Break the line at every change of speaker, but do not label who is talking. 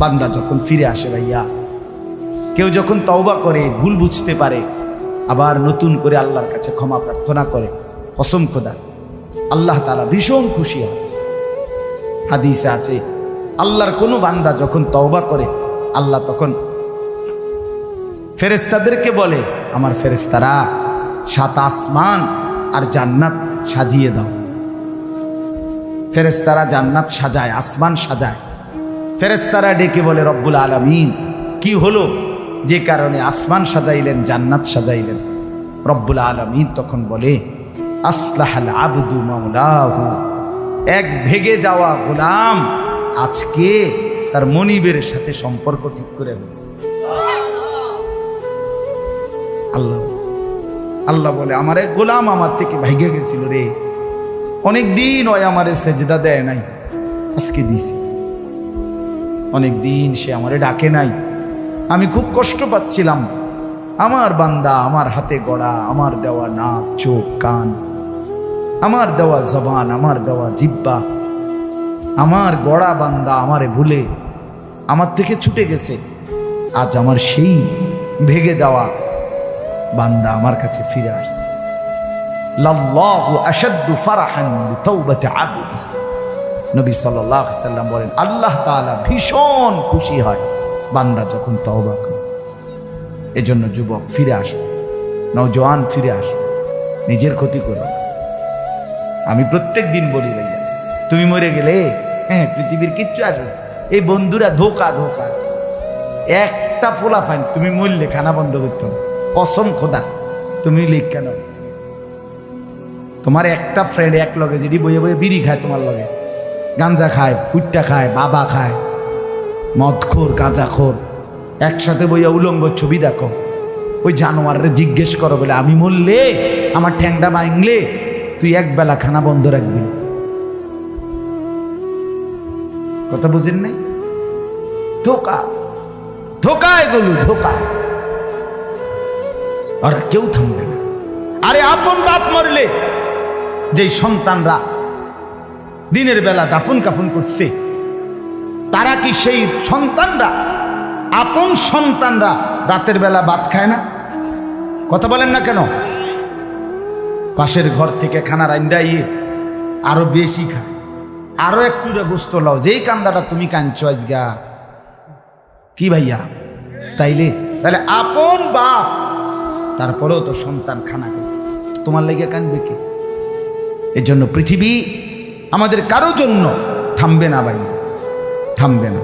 বান্দা যখন ফিরে আসে ভাইয়া, কেউ যখন তওবা করে, ভুল বুঝতে পারে, আবার নতুন করে আল্লাহর কাছে ক্ষমা প্রার্থনা করে, কসম খোদা আল্লাহ তাআলা ভীষণ খুশি হয়। হাদিসে আছে আল্লাহর কোনো বান্দা যখন তওবা করে, আল্লাহ তখন ফেরেশতাদেরকে বলে, আমার ফেরেশতারা 7 আসমান আর জান্নাত সাজিয়ে দাও। ফেরেশতারা জান্নাত সাজায়, আসমান সাজায়। ফেরেশতারা ডেকে বলে, রব্বুল আলামিন কি হলো যে কারণে আসমান সাজাইলেন, জান্নাত সাজাইলেন? রব্বুল আলামিন তখন বলে, আসলাহাল আবদু মাওলাহু, এক ভেগে যাওয়া গোলাম আজকে তার মনিবের সাথে সম্পর্ক ঠিক করে ফেলেছে। আল্লাহ আল্লাহ বলে, আমার এক গোলাম আমার থেকে ভাইগে গেছিল রে, অনেকদিন ওই আমারে সেজদা দেয় নাই, আজকে দিছি। অনেকদিন সে আমারে ডাকে নাই, আমি খুব কষ্ট পাচ্ছিলাম। আমার বান্দা আমার হাতে গড়া, আমার দেওয়া নাক, চোখ, কান, আমার দেওয়া জবান, আমার দেওয়া জিহ্বা, আমার গড়া বান্দা আমারে ভুলে আমার থেকে ছুটে গেছে। আজ আমার সেই ভেগে যাওয়া বান্দা আমার কাছে ফিরে আসছে। লাল্লাহু আশাদ্দু ফারাহান বিতাওবাতি আবদি, নবী সাল্লাল্লাহু আলাইহি সাল্লাম বলেন, আল্লাহ তাআলা ভীষণ খুশি হয় বান্দা যখন তওবা করে। এজন্য যুবক ফিরে আসো, নওজোয়ান ফিরে আসো, নিজের ক্ষতি করো। আমি প্রত্যেক দিন বলি ভাইয়া, তুমি মরে গেলে হ্যাঁ পৃথিবীর কিচ্ছু আসবে, এই বন্ধুরা ধোকা ধোকা। একটা ফোলা ফাইন, তুমি মরলে খানা বন্ধ করতে হবে, কসম খোদা। তুমি লিখ কেন, তোমার একটা ফ্রেন্ড এক লগে যদি বইয়ে বইয়ে বিড়ি খায়, তোমার লগে গাঞ্জা খায়, ফুটটা খায়, বাবা খায়, মদখোর, গাঁজাখোর, একসাথে বইয়া উলঙ্গ ছবি দেখো, ওই জানোয়াররে জিজ্ঞেস করো বলে, আমি মরলে আমার ঠ্যাংটা ভাঙলে তুই এক বেলা খানা বন্ধ রাখবি। কথা বুঝেন নাই? ধোকা ধোকা, এগুলো ধোকা। ওরা কেউ থামবে না। আরে আপন বাপ মরলে যেই সন্তানরা দিনের বেলা দাফন কাফন করছে, তারা কি সেই সন্তানরা, আপন সন্তানরা রাতের বেলা ভাত খায় না? কথা বলেন না কেন? পাশের ঘর থেকে খানা রান্দাইয়ে আরো বেশি খায়, আরো একটু গোস্ত লাও, যেই কান্দাটা তুমি কাঁদছো আজগা। কি ভাইয়া? তাইলে তাহলে আপন বাপ, তারপরেও তো সন্তান খানা খায়, তোমার লেগে কাঁদবে কে? এর জন্য পৃথিবী আমাদের কারো জন্য থামবে না ভাইয়া, থামবে না।